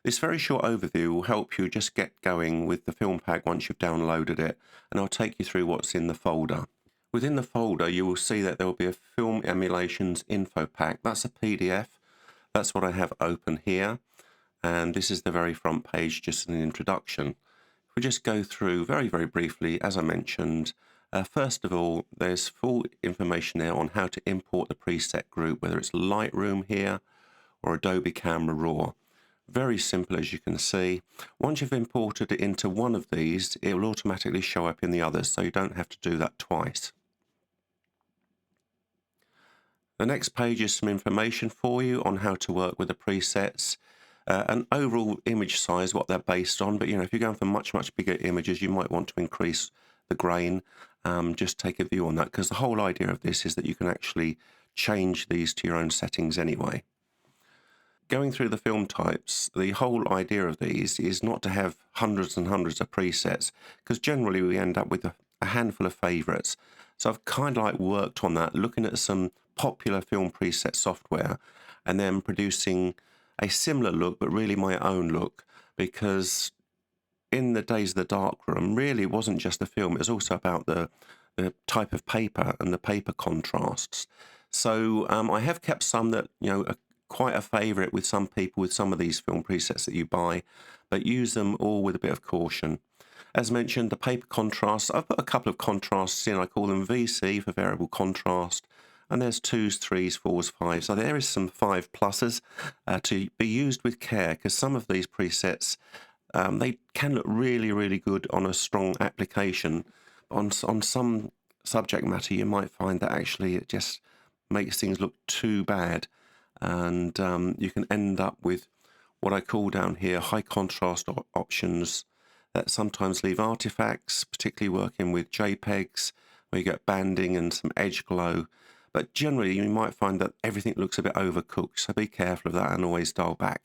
This very short overview will help you just get going with the film pack once you've downloaded it, and I'll take you through what's in the folder. Within the folder you will see that there will be a Film Emulations info pack. That's a PDF. That's what I have open here, and this is the very front page, just an introduction. If we just go through very briefly, as I mentioned, first of all, there's full information there on how to import the preset group, whether it's Lightroom here or Adobe Camera Raw. Very simple, as you can see. Once you've imported it into one of these, it will automatically show up in the others, so you don't have to do that twice. The next page is some information for you on how to work with the presets, an overall image size, what they're based on. But if you're going for much bigger images, you might want to increase the grain. Just take a view on that, because the whole idea of this is that you can actually change these to your own settings anyway. Going through the film types, the whole idea of these is not to have hundreds and hundreds of presets, because generally we end up with a handful of favorites. So I've kind of like worked on that, looking at some popular film preset software and then producing a similar look, but really my own look, because in the days of the darkroom, really it wasn't just the film, it was also about the type of paper and the paper contrasts. So I have kept some that are quite a favorite with some people with some of these film presets that you buy, but use them all with a bit of caution. As mentioned, the paper contrasts, I've put a couple of contrasts in. I call them VC for variable contrast, and there's 2s, 3s, 4s, 5s. So there is some 5 pluses to be used with care, because some of these presets, they can look really good on a strong application. On some subject matter, you might find that actually it just makes things look too bad, and you can end up with what I call down here high contrast options that sometimes leave artifacts, particularly working with JPEGs where you get banding and some edge glow. But generally you might find that everything looks a bit overcooked, so be careful of that and always dial back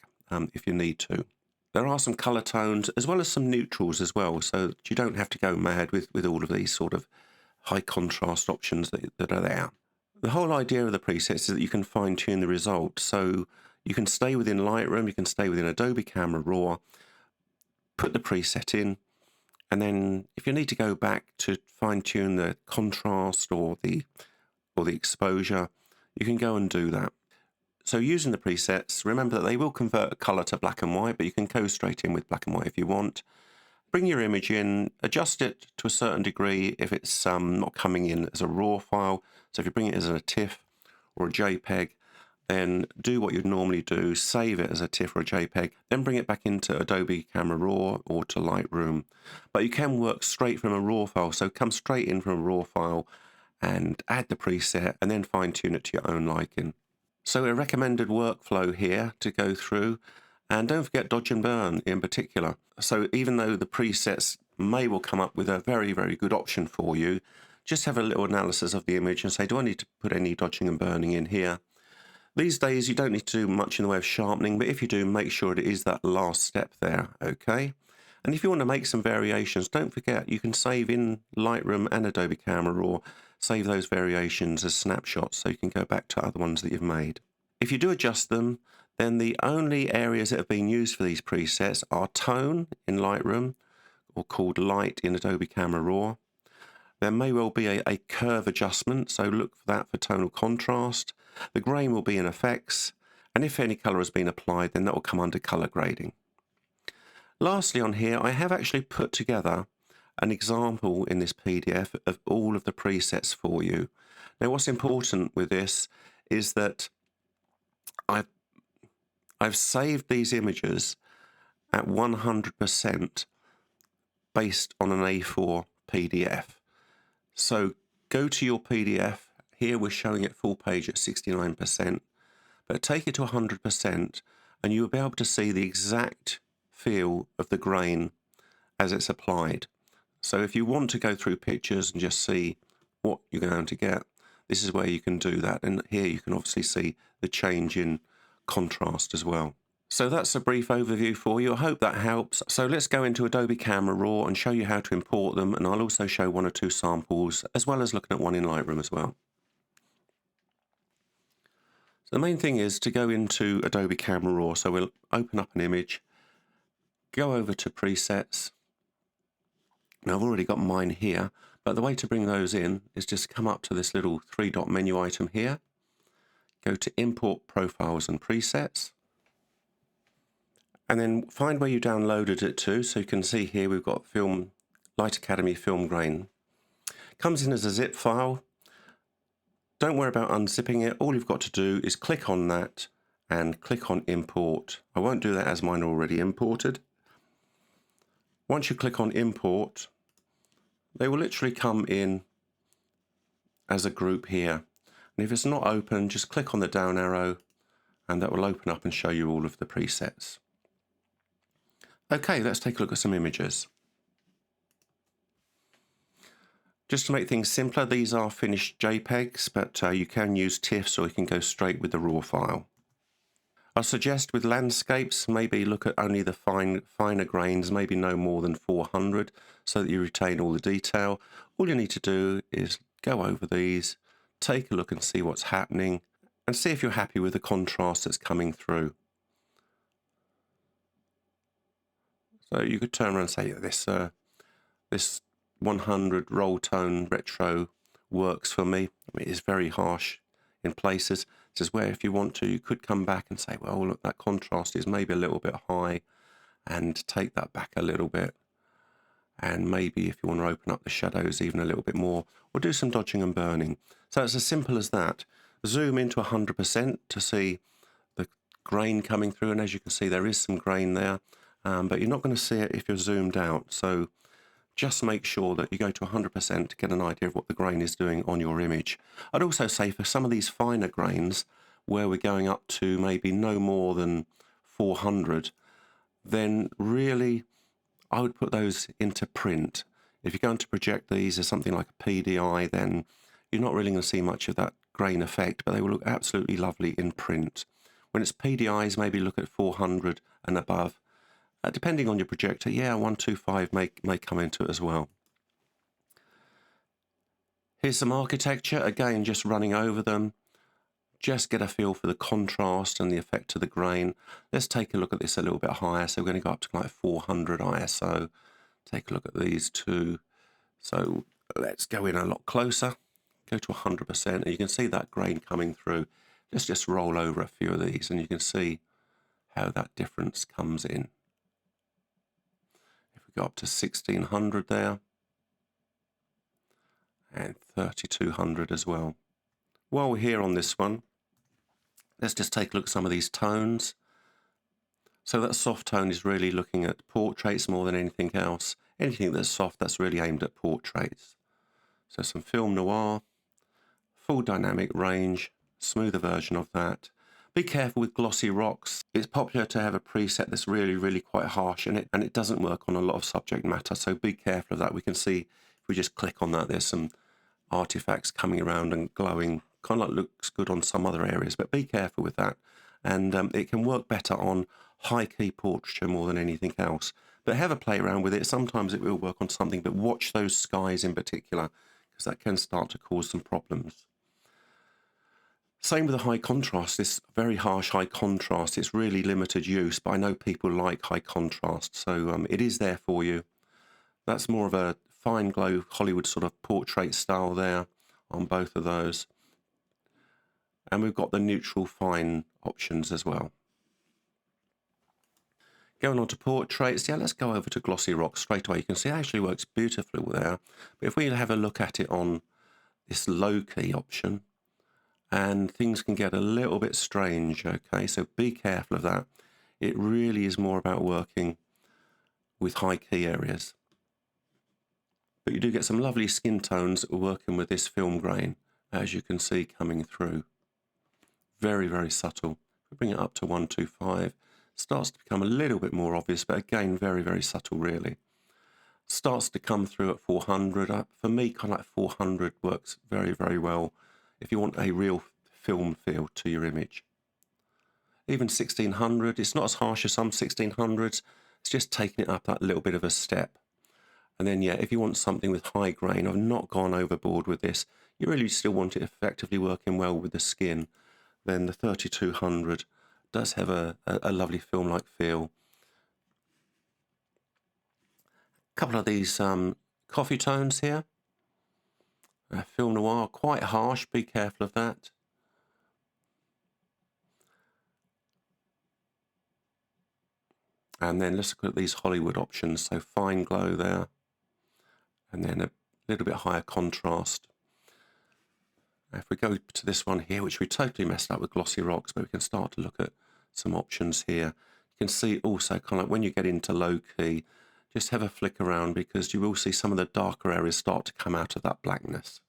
if you need to. There are some colour tones as well as some neutrals as well, so you don't have to go mad with all of these sort of high contrast options that are there. The whole idea of the presets is that you can fine tune the result, so you can stay within Lightroom, you can stay within Adobe Camera Raw, put the preset in, and then if you need to go back to fine tune the contrast or the exposure, you can go and do that. So using the presets, remember that they will convert a color to black and white, but you can go straight in with black and white if you want. Bring your image in, adjust it to a certain degree if it's not coming in as a raw file. So if you bring it as a TIFF or a JPEG, then do what you'd normally do, save it as a TIFF or a JPEG, then bring it back into Adobe Camera Raw or to Lightroom. But you can work straight from a raw file, so come straight in from a raw file and add the preset and then fine tune it to your own liking. So a recommended workflow here to go through, and don't forget dodge and burn in particular. So even though the presets may well come up with a very good option for you, just have a little analysis of the image and say, do I need to put any dodging and burning in here? These days you don't need to do much in the way of sharpening, but if you do, make sure it is that last step there, okay? And if you want to make some variations, don't forget you can save in Lightroom and Adobe Camera Raw, save those variations as snapshots so you can go back to other ones that you've made. If you do adjust them, then the only areas that have been used for these presets are tone in Lightroom, or called light in Adobe Camera Raw. There may well be a curve adjustment, so look for that for tonal contrast. The grain will be in effects, and if any colour has been applied, then that will come under colour grading. Lastly on here, I have actually put together an example in this PDF of all of the presets for you. Now what's important with this is that I've saved these images at 100% based on an A4 PDF. So go to your PDF. Here we're showing it full page at 69%, but take it to 100% and you'll be able to see the exact feel of the grain as it's applied. So if you want to go through pictures and just see what you're going to get, this is where you can do that. And here you can obviously see the change in contrast as well. So that's a brief overview for you. I hope that helps. So let's go into Adobe Camera Raw and show you how to import them, and I'll also show 1 or 2 samples as well as looking at one in Lightroom as well. So the main thing is to go into Adobe Camera Raw. So we'll open up an image Go over to presets. Now I've already got mine here, but the way to bring those in is just come up to this little 3-dot menu item here, go to import profiles and presets, and then find where you downloaded it to. So you can see here we've got Light Academy film grain. Comes in as a zip file. Don't worry about unzipping it. All you've got to do is click on that and click on import. I won't do that as mine are already imported. Once you click on import, they will literally come in as a group here. And if it's not open, just click on the down arrow and that will open up and show you all of the presets. Okay, let's take a look at some images. Just to make things simpler, these are finished JPEGs, but you can use TIFFs or you can go straight with the raw file. I suggest with landscapes, maybe look at only the finer grains, maybe no more than 400, so that you retain all the detail. All you need to do is go over these, take a look and see what's happening, and see if you're happy with the contrast that's coming through. So you could turn around and say, this 100 roll tone retro works for me. I mean, it's very harsh in places. This is where if you want to, you could come back and say, well, look, that contrast is maybe a little bit high, and take that back a little bit. And maybe if you want to open up the shadows even a little bit more, or do some dodging and burning. So it's as simple as that. Zoom into 100% to see the grain coming through, and as you can see, there is some grain there, but you're not going to see it if you're zoomed out. So just make sure that you go to 100% to get an idea of what the grain is doing on your image. I'd also say for some of these finer grains, where we're going up to maybe no more than 400, then really I would put those into print. If you're going to project these as something like a PDI, then you're not really going to see much of that grain effect, but they will look absolutely lovely in print. When it's PDIs, maybe look at 400 and above. Depending on your projector, yeah, 125 may come into it as well. Here's some architecture, again, just running over them. Just get a feel for the contrast and the effect of the grain. Let's take a look at this a little bit higher. So we're going to go up to like 400 ISO. Take a look at these two. So let's go in a lot closer. Go to 100%, and you can see that grain coming through. Let's just roll over a few of these, and you can see how that difference comes in. If we go up to 1600 there, and 3200 as well. While we're here on this one, let's just take a look at some of these tones. So that soft tone is really looking at portraits more than anything else. Anything that's soft, that's really aimed at portraits. So some film noir, full dynamic range, smoother version of that. Be careful with glossy rocks. It's popular to have a preset that's really, really quite harsh, and it doesn't work on a lot of subject matter. So be careful of that. We can see if we just click on that, there's some artifacts coming around and glowing. Kind of like looks good on some other areas, but be careful with that. And it can work better on high key portraiture more than anything else. But have a play around with it. Sometimes it will work on something, but watch those skies in particular, because that can start to cause some problems. Same with the high contrast, this very harsh high contrast. It's really limited use, but I know people like high contrast, so it is there for you. That's more of a fine glow Hollywood sort of portrait style there on both of those. And we've got the neutral fine options as well. Going on to portraits, yeah, let's go over to glossy rock straight away. You can see it actually works beautifully there. But if we have a look at it on this low key option, and things can get a little bit strange, okay? So be careful of that. It really is more about working with high key areas. But you do get some lovely skin tones working with this film grain, as you can see coming through. Very, very subtle. We bring it up to 125. Starts to become a little bit more obvious, but again, very, very subtle, really. Starts to come through at 400. For me, kind of like 400 works very, very well if you want a real film feel to your image. Even 1600, it's not as harsh as some 1600s. It's just taking it up that little bit of a step. And then, yeah, if you want something with high grain, I've not gone overboard with this. You really still want it effectively working well with the skin. Then the 3200 does have a lovely film-like feel. couple of these coffee tones here. Film noir, quite harsh, be careful of that. And then let's look at these Hollywood options. So fine glow there, and then a little bit higher contrast. If we go to this one here, which we totally messed up with glossy rocks, but we can start to look at some options here. You can see also kind of like when you get into low key, just have a flick around because you will see some of the darker areas start to come out of that blackness.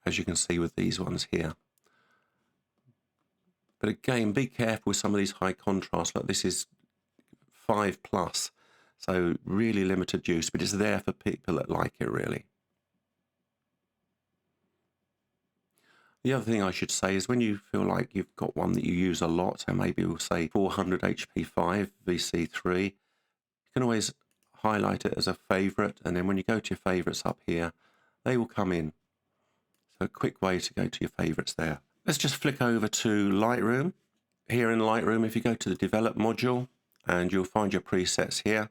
As you can see with these ones here. But again, be careful with some of these high contrast. Like this is 5+, so really limited use, but it's there for people that like it really. The other thing I should say is when you feel like you've got one that you use a lot, so maybe we'll say 400 HP5 VC3, you can always highlight it as a favorite, and then when you go to your favorites up here, they will come in. So a quick way to go to your favorites there. Let's just flick over to Lightroom. Here in Lightroom, if you go to the Develop module, and you'll find your presets here.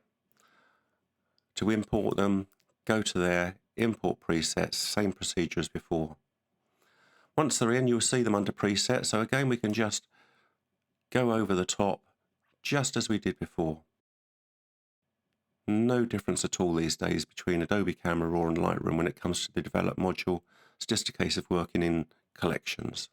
To import them, go to there, import presets, same procedure as before. Once they're in, you'll see them under presets. So again, we can just go over the top, just as we did before. No difference at all these days between Adobe Camera Raw and Lightroom when it comes to the Develop module. It's just a case of working in collections.